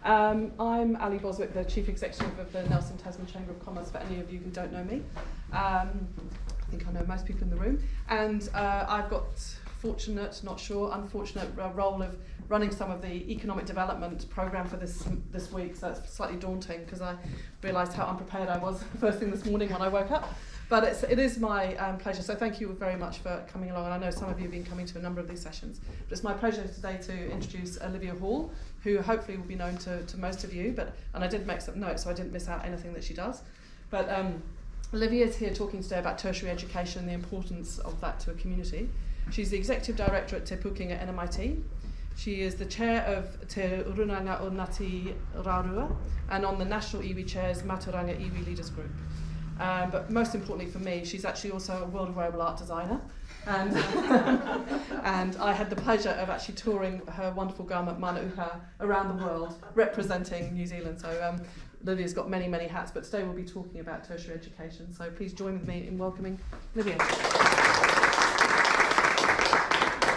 I'm Ali Boswick, the Chief Executive of the Nelson Tasman Chamber of Commerce, for any of you who don't know me. I think I know most people in the room. And I've got unfortunate role of running some of the economic development programme for this week, so it's slightly daunting because I realised how unprepared I was first thing this morning when I woke up. But it is my pleasure, so thank you very much for coming along. And I know some of you have been coming to a number of these sessions. But it's my pleasure today to introduce Olivia Hall, who hopefully will be known to most of you, and I did make some notes so I didn't miss out anything that she does. But Olivia is here talking today about tertiary education and the importance of that to a community. She's the Executive Director at Te Pūkenga NMIT. She is the Chair of Te Rūnanga o Ngāti Rārua, and on the National Iwi Chair's Mātauranga Iwi Leaders Group. But most importantly for me, she's actually also a world wearable art designer, and and I had the pleasure of actually touring her wonderful garment Mana Uha around the world, representing New Zealand. So Olivia's got many, many hats, but today we'll be talking about tertiary education. So please join with me in welcoming Olivia.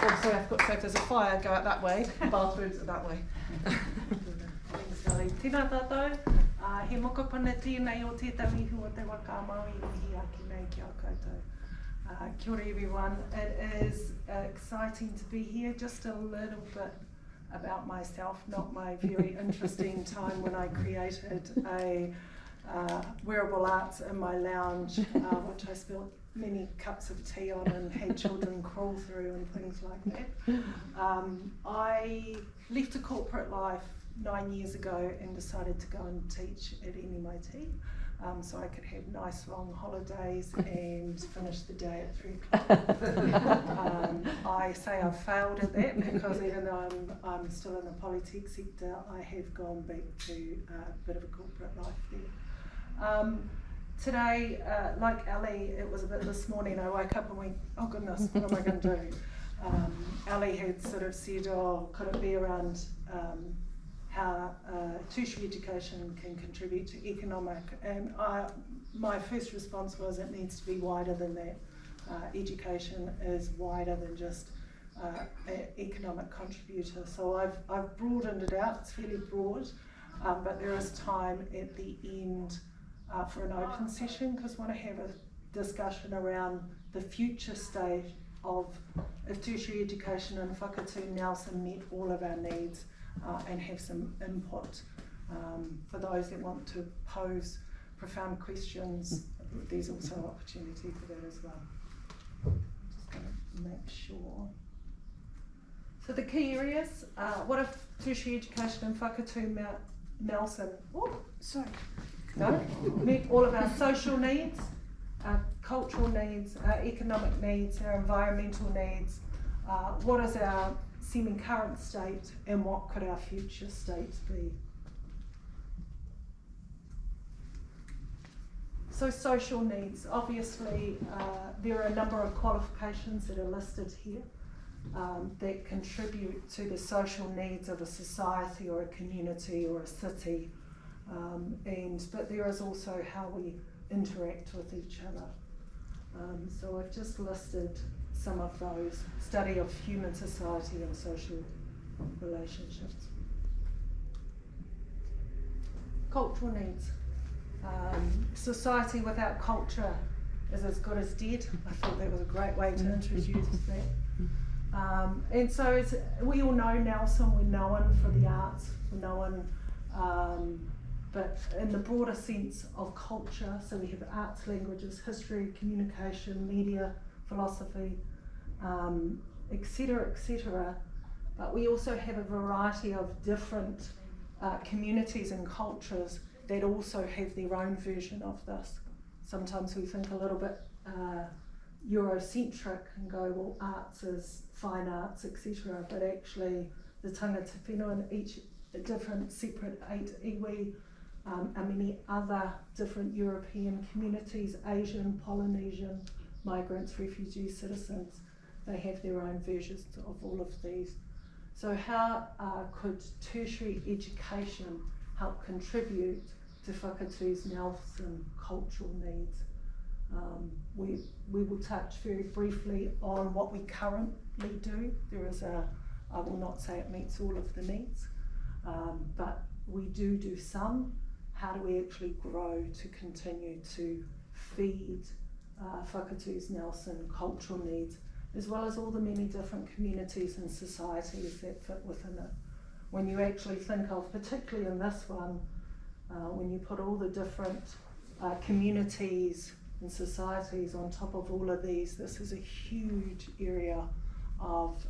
Oh, sorry, I forgot to say if there's a fire, go out that way, bathrooms are that way. Thanks, Ellie. Tēnā tātou, he moko pana tēnei o tētahi hu o te waka maui ihi aki nei ki a koutou. Kia ora everyone. It is exciting to be here. Just a little bit about myself, not my very interesting time when I created a wearable arts in my lounge, which I spilled many cups of tea on and had children crawl through and things like that. I left a corporate life 9 years ago and decided to go and teach at NMIT, so I could have nice long holidays and finish the day at 3 o'clock. I say I've failed at that because even though I'm still in the polytech sector, I have gone back to a bit of a corporate life there. Today, like Ali, it was a bit this morning, I woke up and went, oh goodness, what am I going to do? Ali had sort of said, oh, could it be around how tertiary education can contribute to economic, and my first response was it needs to be wider than that. Education is wider than just an economic contributor. So I've broadened it out, it's fairly broad, but there is time at the end for an open session, because I want to have a discussion around the future state of if tertiary education and Whakatū Nelson met all of our needs, and have some input for those that want to pose profound questions. There's also an opportunity for that as well. Just going to make sure. So the key areas, what if tertiary education and Whakatū Nelson, meet all of our social needs, our cultural needs, our economic needs, our environmental needs, what is our seeming current state and what could our future state be. So social needs, obviously there are a number of qualifications that are listed here that contribute to the social needs of a society or a community or a city. But there is also how we interact with each other. So I've just listed some of those: study of human society and social relationships. Cultural needs. Society without culture is as good as dead. I thought that was a great way to introduce that. And so we all know Nelson, we're known for the arts, we're known but in the broader sense of culture, so we have arts, languages, history, communication, media, philosophy, etc., etc. But we also have a variety of different communities and cultures that also have their own version of this. Sometimes we think a little bit Eurocentric and go, well, arts is fine arts, etc. But actually, the tangata whenua in each different separate 8 iwi, and many other different European communities, Asian, Polynesian, migrants, refugees, citizens, they have their own versions of all of these. So how could tertiary education help contribute to Whakatū's Nelson cultural needs? We will touch very briefly on what we currently do. There is I will not say it meets all of the needs, but we do some. How do we actually grow to continue to feed Whakatū's Nelson cultural needs, as well as all the many different communities and societies that fit within it. When you actually think of, particularly in this one, when you put all the different communities and societies on top of all of these, this is a huge area of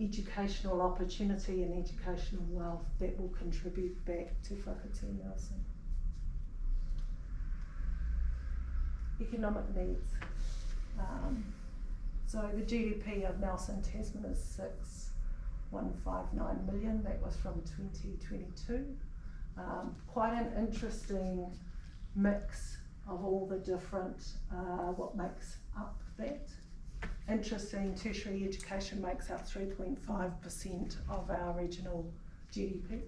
educational opportunity and educational wealth that will contribute back to Whakatū Nelson. Economic needs. So the GDP of Nelson Tasman is 6,159 million. That was from 2022. Quite an interesting mix of all the different, what makes up that. Interesting, tertiary education makes up 3.5% of our regional GDP.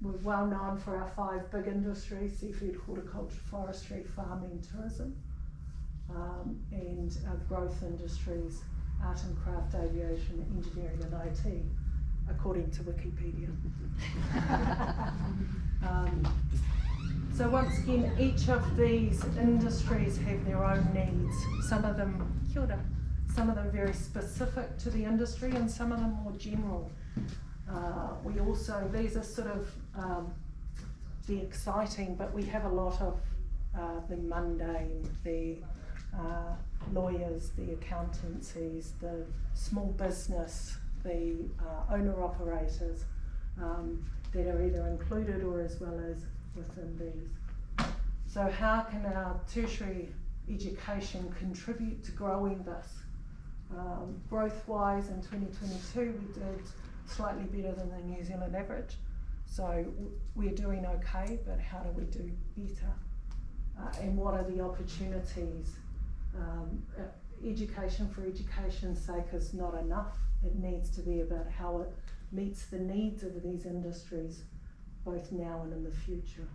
We're well known for our 5 big industries: seafood, horticulture, forestry, farming, tourism, and our growth industries, art and craft, aviation, engineering and IT, according to Wikipedia. So once again, each of these industries have their own needs. Some of them, kia ora, some of them very specific to the industry and some of them more general. We also, these are sort of the exciting, but we have a lot of the mundane, the lawyers, the accountancies, the small business, the owner-operators that are either included or as well as within these. So how can our tertiary education contribute to growing this? Growth-wise, in 2022 we did slightly better than the New Zealand average. So we're doing okay, but how do we do better? And what are the opportunities? Education for education's sake is not enough. It needs to be about how it meets the needs of these industries, both now and in the future.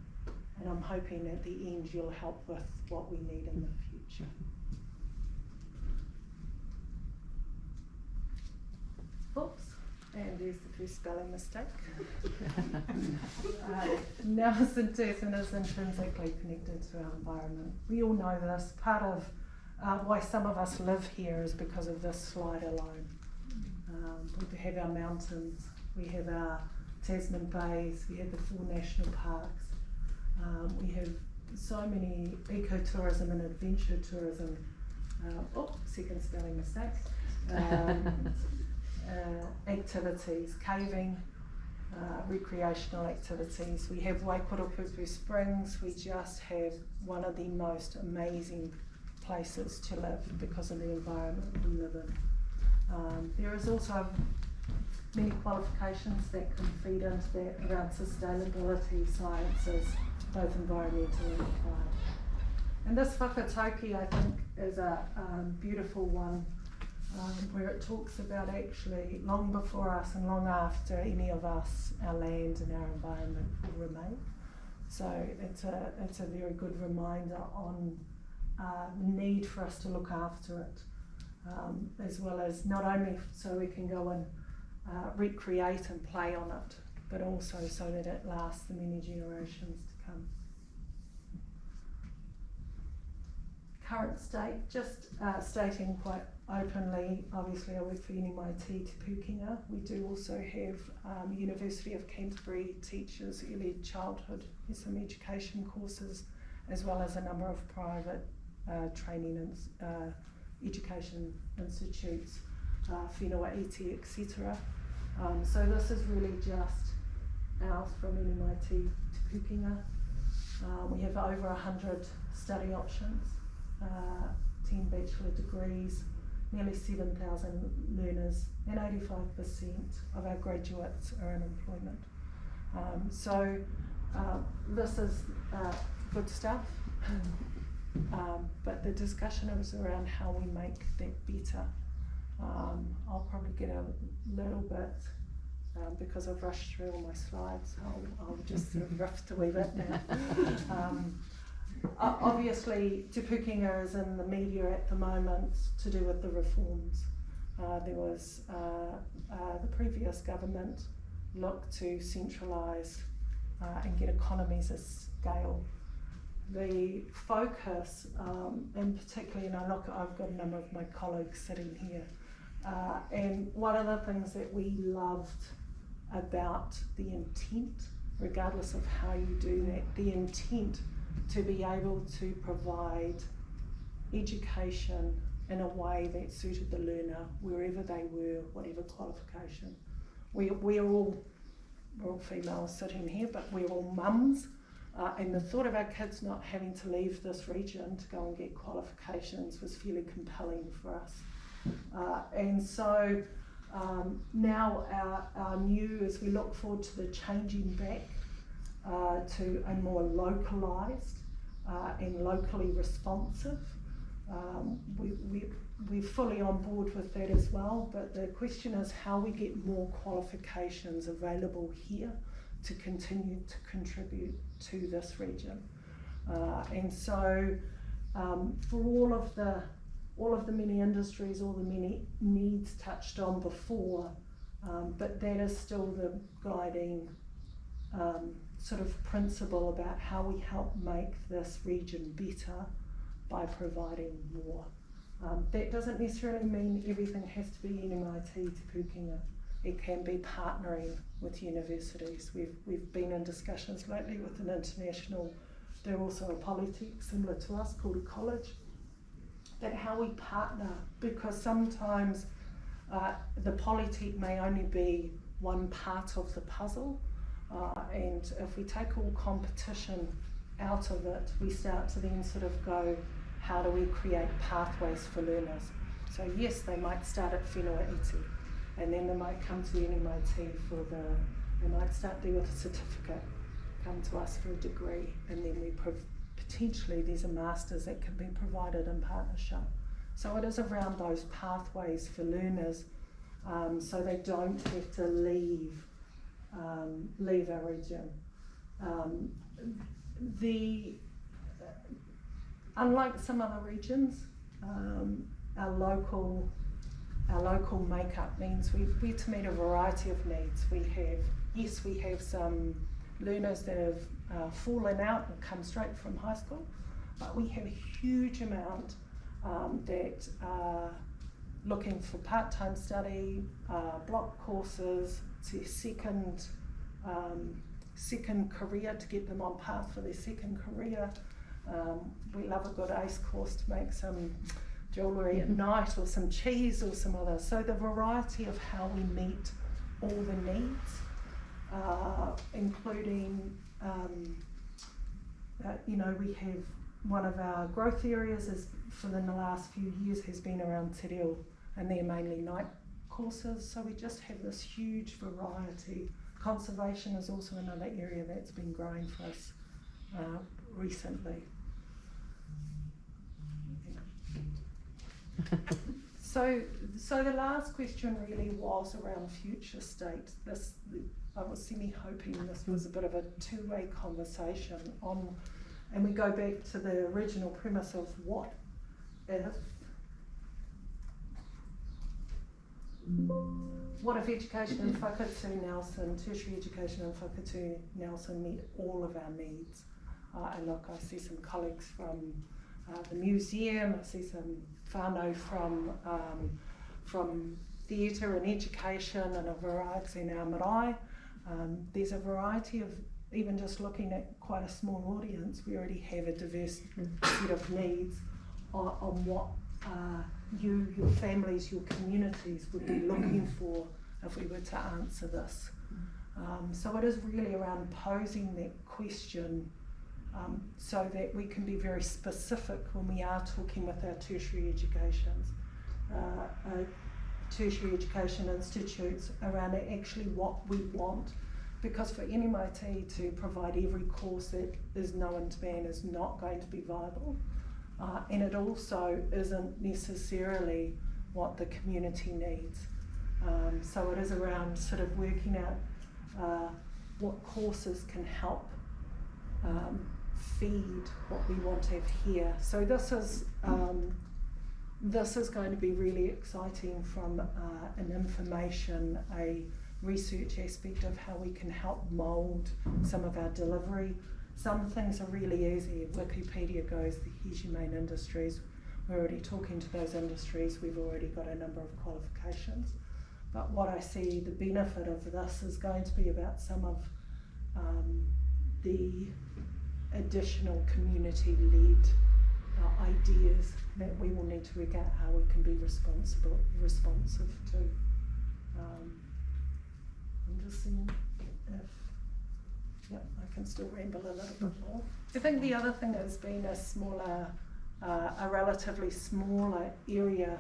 And I'm hoping at the end you'll help with what we need in the future. Oops, and there's the first spelling mistake. Nelson Tasman is intrinsically connected to our environment. We all know this. Part of why some of us live here is because of this slide alone. We have our mountains, we have our Tasman bays, we have the 4 national parks, we have so many ecotourism and adventure tourism, second spelling mistake, activities, caving, recreational activities. We have Waiporopupu Springs. We just have one of the most amazing places to live because of the environment we live in. There is also many qualifications that can feed into that around sustainability, sciences, both environmental and applied. And this whakatauki, I think, is a beautiful one, where it talks about actually long before us and long after any of us, our land and our environment will remain. So it's a very good reminder on the need for us to look after it, as well as not only so we can go and recreate and play on it, but also so that it lasts the many generations to come. Current state, just stating quite openly, obviously I work for NMIT Te Pūkenga. We do also have University of Canterbury teachers, early childhood, some education courses, as well as a number of private training and education institutes, whenua iti, etc. So this is really just ours from NMIT Te Pūkenga. We have over 100 study options, 10 bachelor degrees, nearly 7,000 learners, and 85% of our graduates are in employment. So this is good stuff, but the discussion is around how we make that better. I'll probably get a little bit, because I've rushed through all my slides, I'll just sort of riff a wee bit now. Obviously, Te Pūkenga is in the media at the moment to do with the reforms. There was the previous government look to centralise and get economies of scale. The focus, and particularly, and I've got a number of my colleagues sitting here, and one of the things that we loved about the intent, regardless of how you do that, the intent to be able to provide education in a way that suited the learner wherever they were, whatever qualification. We're all females sitting here, but we're all mums, and the thought of our kids not having to leave this region to go and get qualifications was fairly compelling for us. And so now our new, as we look forward to the changing back to a more localised and locally responsive, we're fully on board with that as well, but the question is how we get more qualifications available here to continue to contribute to this region. And so for all of the many industries, all the many needs touched on before, but that is still the guiding sort of principle about how we help make this region better by providing more. That doesn't necessarily mean everything has to be NMIT to Pūkenga. It can be partnering with universities. We've been in discussions lately with an international, they're also a polytech similar to us called a college, that how we partner, because sometimes the polytech may only be one part of the puzzle, and if we take all competition out of it, we start to then sort of go, how do we create pathways for learners? So yes, they might start at whenua iti, and then they might come to NMIT they might start there with a certificate, come to us for a degree, and then we potentially there's a master's that can be provided in partnership. So it is around those pathways for learners, so they don't have to leave our region. Unlike some other regions, our local makeup means we're to meet a variety of needs. We have some learners that have fallen out and come straight from high school, but we have a huge amount that are looking for part-time study, block courses, to second career, to get them on path for their second career. We love a good ACE course to make some jewellery at night, or some cheese, or some other. So the variety of how we meet all the needs, including, we have one of our growth areas is for the last few years has been around te reo, and they're mainly night courses. So we just have this huge variety. Conservation is also another area that's been growing for us recently. So the last question really was around future state. I was semi-hoping this was a bit of a two-way conversation on, and we go back to the original premise of what if education in Whakatū Nelson, tertiary education in Whakatū Nelson met all of our needs. And look, I see some colleagues from the museum, I see some whānau from theatre and education, and a variety in our marae. There's a variety of, even just looking at quite a small audience, we already have a diverse set of needs on what you, your families, your communities would be looking for if we were to answer this. So it is really around posing that question so that we can be very specific when we are talking with our tertiary education institutes around actually what we want. Because for NMIT to provide every course that is known to ban is not going to be viable. And it also isn't necessarily what the community needs. So it is around sort of working out what courses can help feed what we want to have here. So this is going to be really exciting from an information, a research aspect of how we can help mould some of our delivery. Some things are really easy. Wikipedia goes, here's your main industries. We're already talking to those industries. We've already got a number of qualifications. But what I see the benefit of this is going to be about some of the additional community-led ideas that we will need to work out how we can be responsive to. I'm just seeing if, I can still ramble a little bit more. I think the other thing has been a relatively smaller area.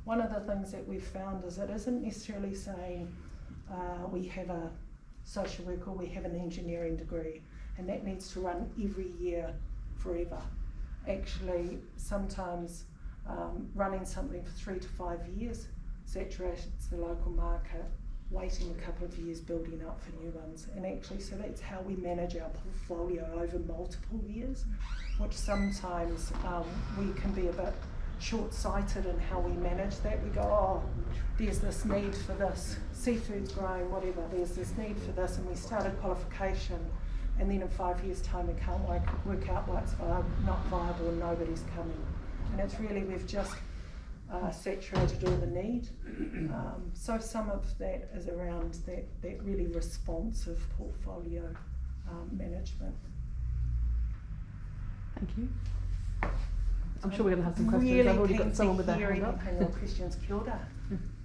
One of the things that we've found is it isn't necessarily saying we have a social work or we have an engineering degree and that needs to run every year forever. Actually, sometimes running something for 3 to 5 years saturates the local market, waiting a couple of years building up for new ones. And actually, so that's how we manage our portfolio over multiple years, which sometimes we can be a bit short-sighted in how we manage that. We go, oh, there's this need for this, seafood's growing, whatever, there's this need for this, and we start a qualification, and then in 5 years' time we can't work out why it's not viable and nobody's coming. And it's really, we've just saturated all the need. So some of that is around that really responsive portfolio management. Thank you. I'm sure we're going to have some questions. Really I've already got someone with their hand up. Your questions. Kia ora.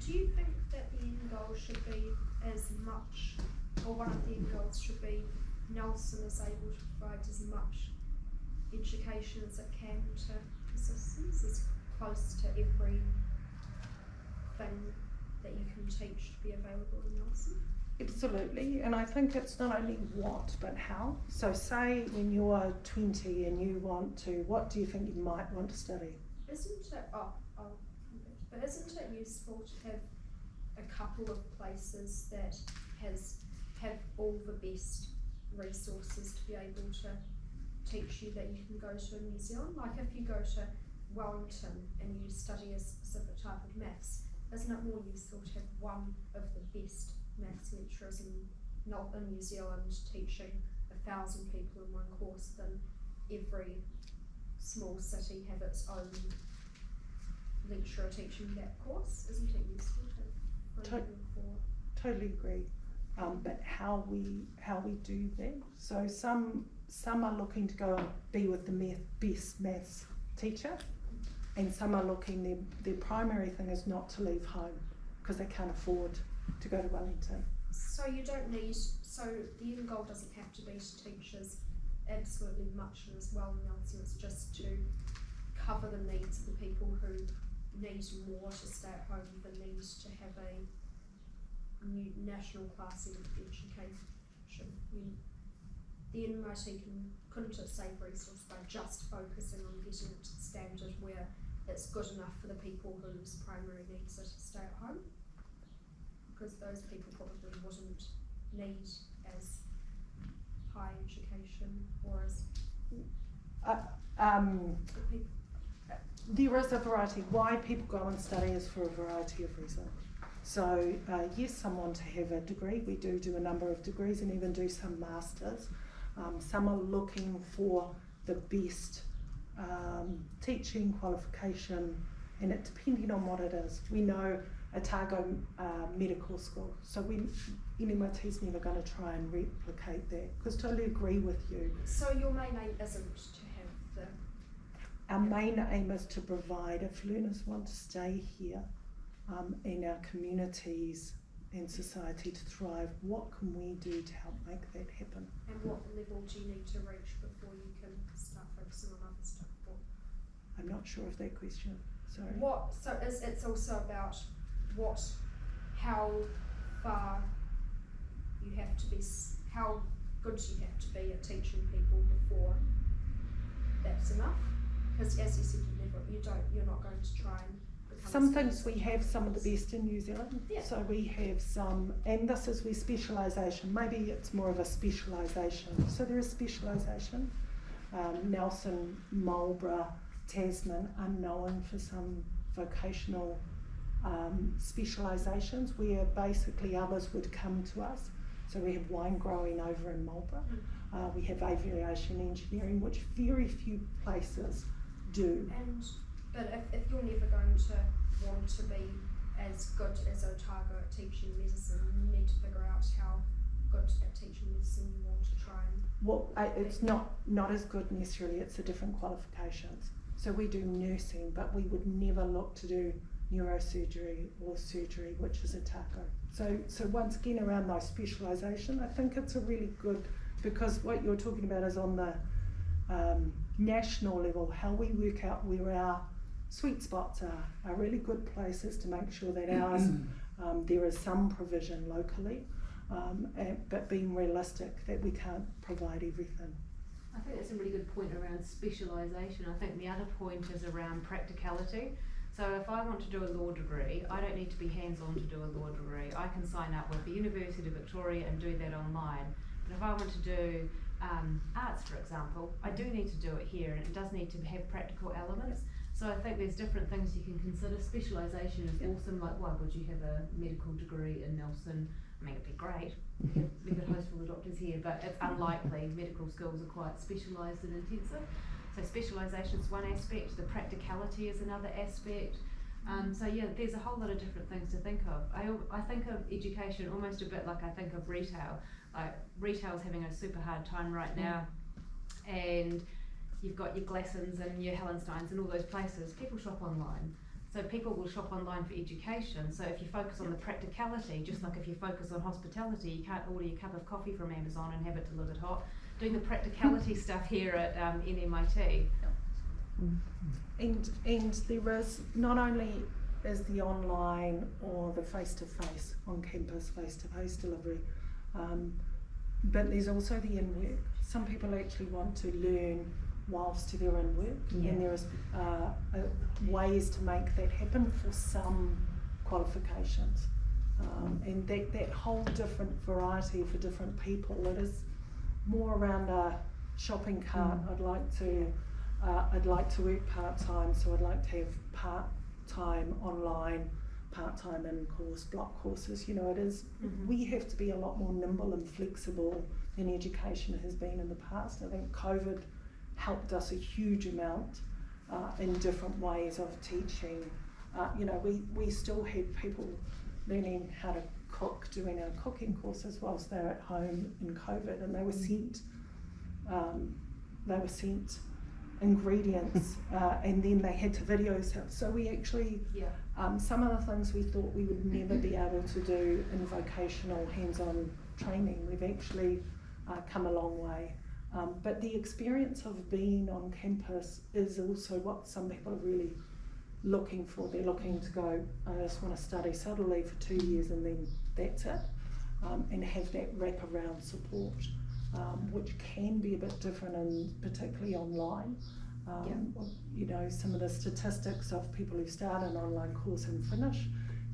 Do you think that the end goal should be as much, or one of the end goals should be Nelson is able to provide as much education as it can to assistants, as close to every thing that you can teach to be available in Nelson? Absolutely, and I think it's not only what, but how. So say when you're 20 and you want to, what do you think you might want to study? Isn't it useful to have a couple of places that have all the best resources to be able to teach you that you can go to in New Zealand? Like if you go to Wellington and you study a specific type of maths, isn't it more useful to have one of the best maths lecturers in New Zealand teaching 1,000 people in one course than every small city have its own lecturer teaching that course? Isn't it useful to have Totally agree. But how we do that. So some are looking to go and be with the best maths teacher, and some are looking, their primary thing is not to leave home because they can't afford to go to Wellington. So you don't need, so the end goal doesn't have to be to teach as absolutely much and as well in Nelson, it's just to cover the needs of the people who need more to stay at home than need to have a new national class in education. The MIT couldn't it save resource by just focusing on getting it to the standard where it's good enough for the people whose primary needs are to stay at home? Because those people probably wouldn't need as high education or as there is a variety. Why people go and study is for a variety of reasons. So yes, some want to have a degree. We do a number of degrees and even do some masters. Some are looking for the best teaching qualification, and it depending on what it is. We know Otago medical school, so NMIT's never going to try and replicate that, because totally agree with you. So your main aim isn't to have the... Our main aim is to provide, if learners want to stay here in our communities and society to thrive, what can we do to help make that happen? And what level do you need to reach before you can start focusing on other stuff? I'm not sure of that question, sorry. It's also about how far you have to be, how good you have to be at teaching people before that's enough? Because as you said, you're not going to try and become... Some things we have some of the best in New Zealand, yeah. So we have some, and this is where specialisation, maybe it's more of a specialisation. So there is specialisation. Nelson, Marlborough, Tasman are known for some vocational specialisations where basically others would come to us. So we have wine growing over in Marlborough. We have aviation engineering, which very few places do. But if you're never going to want to be as good as Otago at teaching medicine, you need to figure out how good at teaching medicine you want to try and... Well, it's not as good necessarily, it's the different qualifications. So we do nursing, but we would never look to do neurosurgery or surgery, which is Otago. So once again, around those specialisation, I think it's a really good, because what you're talking about is on the national level, how we work out where our sweet spots are really good places to make sure that ours, there is some provision locally, but being realistic that we can't provide everything. I think that's a really good point around specialisation. I think the other point is around practicality. So if I want to do a law degree, I don't need to be hands-on to do a law degree. I can sign up with the University of Victoria and do that online. But if I want to do arts, for example, I do need to do it here, and it does need to have practical elements. So I think there's different things you can consider. Specialisation is awesome, like why would you have a medical degree in Nelson? I mean, it'd be great, we could host all the doctors here, but it's unlikely. Medical schools are quite specialised and intensive. So specialisation is one aspect, the practicality is another aspect. So yeah, there's a whole lot of different things to think of. I think of education almost a bit like I think of retail. Like retail's having a super hard time right now, and you've got your Glassons and your Hellensteins and all those places. People shop online. So people will shop online for education. So if you focus on the practicality, just like if you focus on hospitality, you can't order your cup of coffee from Amazon and have it delivered hot. Doing the practicality stuff here at NMIT. And there is, not only is the online or the face-to-face on campus, face-to-face delivery, but there's also the in-work. Some people actually want to learn whilst they're in work, and there is ways to make that happen for some qualifications, and that whole different variety for different people. It is more around a shopping cart. I'd like to work part-time, so I'd like to have part-time online, part-time in-course, block courses. You know, it is, we have to be a lot more nimble and flexible than education has been in the past. I think COVID helped us a huge amount in different ways of teaching. You know, we still had people learning how to cook, doing our cooking courses whilst they're at home in COVID, and they were sent ingredients, and then they had to video stuff. So we actually, some of the things we thought we would never be able to do in vocational hands-on training, we've actually come a long way. But the experience of being on campus is also what some people are really looking for. They're looking to go, I just want to study subtly for 2 years and then that's it, and have that wraparound support, which can be a bit different, and particularly online. You know, some of the statistics of people who start an online course and finish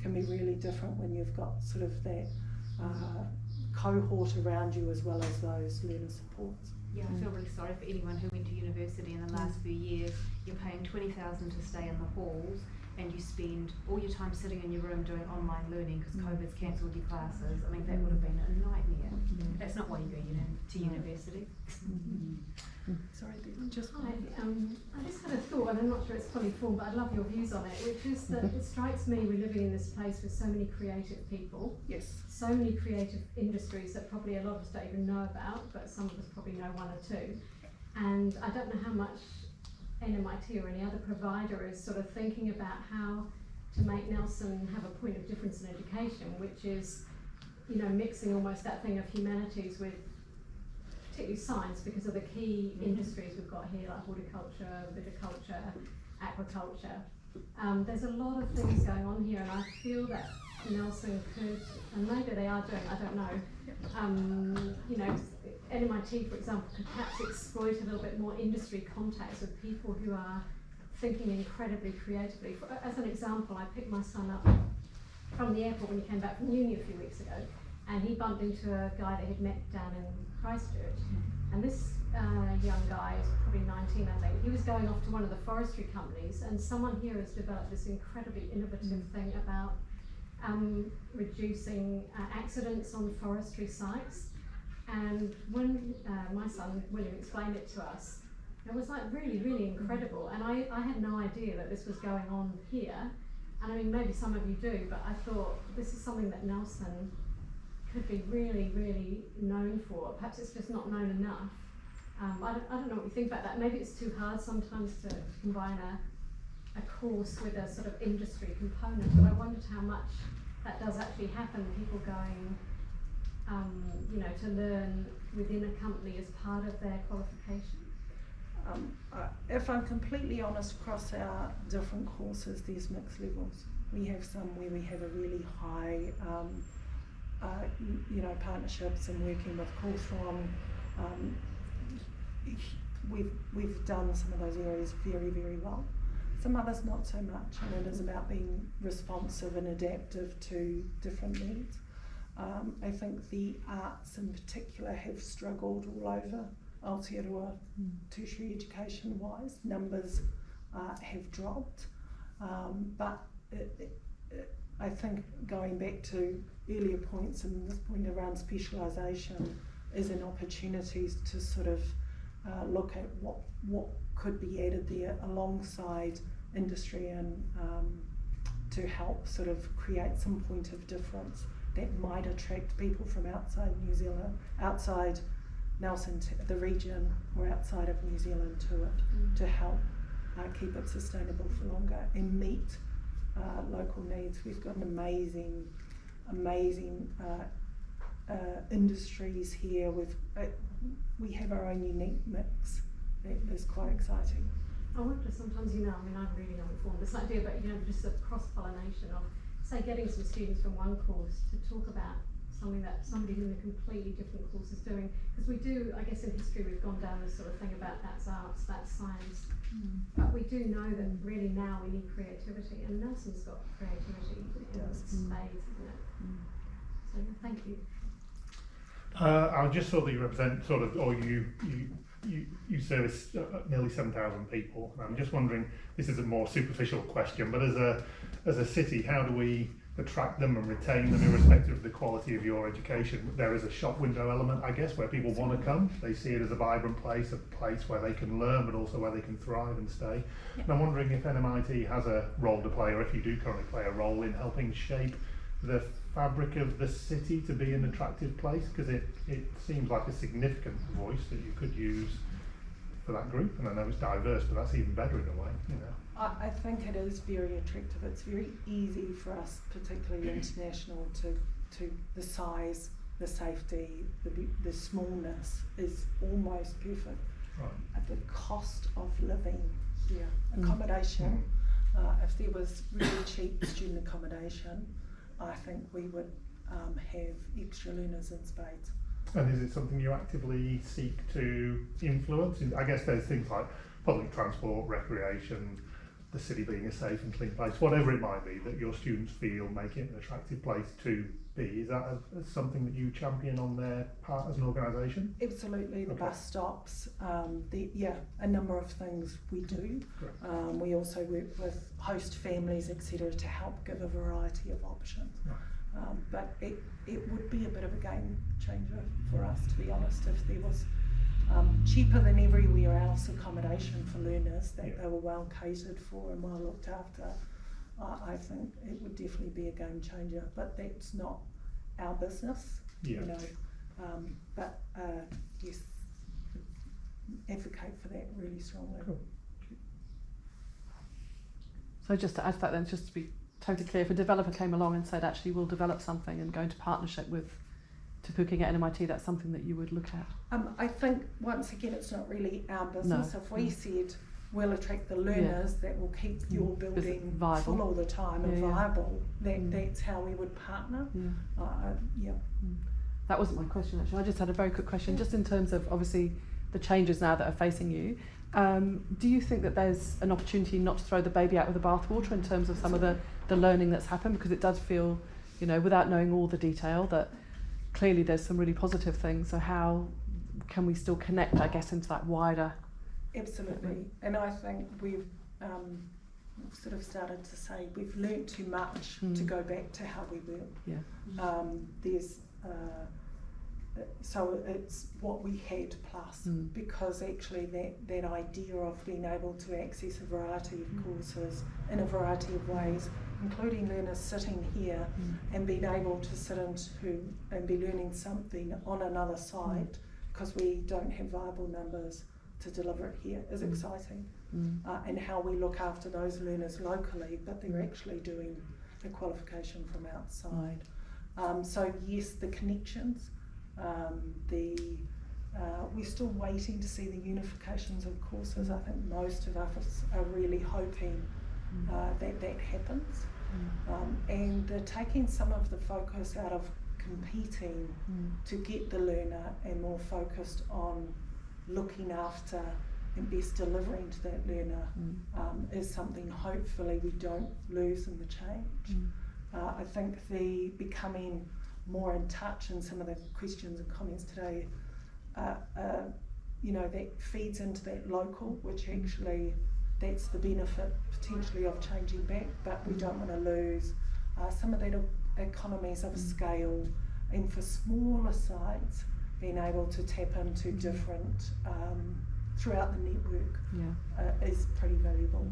can be really different when you've got sort of that cohort around you as well as those learner supports. Yeah, I feel really sorry for anyone who went to university in the last few years. You're paying $20,000 to stay in the halls, and you spend all your time sitting in your room doing online learning because COVID's cancelled your classes. I mean, that would have been a nightmare. That's not why you go to university. Sorry, just Hi, I just had a thought, and I'm not sure it's fully formed, but I'd love your views on it, which is that it strikes me we're living in this place with so many creative people, so many creative industries that probably a lot of us don't even know about, but some of us probably know one or two. And I don't know how much NMIT or any other provider is sort of thinking about how to make Nelson have a point of difference in education, which is, you know, mixing almost that thing of humanities with particularly science, because of the key industries we've got here, like horticulture, viticulture, aquaculture. There's a lot of things going on here, and I feel that Nelson could, and maybe they are doing, I don't know, you know, NMIT, for example, could perhaps exploit a little bit more industry contacts with people who are thinking incredibly creatively. As an example, I picked my son up from the airport when he came back from uni a few weeks ago, and he bumped into a guy that he'd met down in Christchurch. And this young guy is probably 19, I think. He was going off to one of the forestry companies, and someone here has developed this incredibly innovative thing about reducing accidents on forestry sites. And when my son William explained it to us, it was like really incredible. And I had no idea that this was going on here. And I mean, maybe some of you do, but I thought this is something that Nelson could be really known for. Perhaps it's just not known enough. I don't know what you think about that. Maybe it's too hard sometimes to combine a course with a sort of industry component, but I wondered how much that does actually happen, people going, to learn within a company as part of their qualification. If I'm completely honest, across our different courses, there's mixed levels. We have some where we have a really high, partnerships and working with Cawthron. We've done some of those areas very well. Some others not so much, and it is about being responsive and adaptive to different needs. I think the arts in particular have struggled all over Aotearoa, tertiary education wise. Numbers have dropped, but I think going back to earlier points and this point around specialisation is an opportunity to sort of look at what could be added there alongside industry and to help sort of create some point of difference that might attract people from outside New Zealand, outside Nelson, the region, or outside of New Zealand to it, to help keep it sustainable for longer and meet local needs. We've got an amazing industries here. We have our own unique mix that is quite exciting. I wonder sometimes, I'm really not informed, this idea about, just a cross-pollination of, say, getting some students from one course to talk about something that somebody in a completely different course is doing. Because we do, I guess in history we've gone down this sort of thing about that's arts, that's science. But we do know that really now we need creativity, and Nelson's got creativity in its spades, isn't it? So thank you. I just saw that you represent sort of, or you service nearly 7,000 people. And I'm just wondering, this is a more superficial question, but as a city, how do we attract them and retain them irrespective of the quality of your education? There is a shop window element, I guess, where people want to come. They see it as a vibrant place, a place where they can learn, but also where they can thrive and stay. And I'm wondering if NMIT has a role to play, or if you do currently play a role in helping shape the fabric of the city to be an attractive place, because it seems like a significant voice that you could use for that group. And I know it's diverse, but that's even better in a way, I think it is very attractive. It's very easy for us, particularly international, to the size, the safety, the smallness is almost perfect. Right. At the cost of living here, accommodation, if there was really cheap student accommodation, I think we would have extra learners in spades. And is it something you actively seek to influence? I guess there's things like public transport, recreation, the city being a safe and clean place, whatever it might be, that your students feel make it an attractive place to be. Is that something that you champion on their part as an organisation? Absolutely, the bus stops, a number of things we do. We also work with host families, etc., to help give a variety of options. Right. But it would be a bit of a game changer for us, to be honest, if there was cheaper than everywhere else accommodation for learners, that they were well catered for and well looked after. I think it would definitely be a game changer, but that's not our business, but yes, advocate for that really strongly. Cool. So just to add to that then, just to be totally clear, if a developer came along and said, actually we'll develop something and go into partnership with Pūkenga at NMIT, that's something that you would look at? I think, once again, it's not really our business. No. If we said we'll attract the learners that will keep your building full all the time and viable, that's how we would partner. That wasn't my question, actually. I just had a very quick question, just in terms of, obviously, the changes now that are facing you. Do you think that there's an opportunity not to throw the baby out with the bathwater in terms of some of the learning that's happened? Because it does feel, without knowing all the detail, that clearly there's some really positive things. So how can we still connect, I guess, into that wider? Absolutely, and I think we've sort of started to say we've learnt too much to go back to how we were. Yeah. So it's what we had plus, because actually that idea of being able to access a variety of courses in a variety of ways, including learners sitting here and being able to sit into and be learning something on another site because we don't have viable numbers to deliver it here, is exciting. And how we look after those learners locally, but they're actually doing a qualification from outside. So yes, the connections. We're still waiting to see the unifications of courses. I think most of us are really hoping that happens. And they're taking some of the focus out of competing to get the learner and more focused on looking after and best delivering to that learner is something hopefully we don't lose in the change. I think the becoming more in touch in some of the questions and comments today, that feeds into that local, which actually that's the benefit potentially of changing back, but we don't want to lose some of that economies of scale, and for smaller sites being able to tap into different throughout the network is pretty valuable.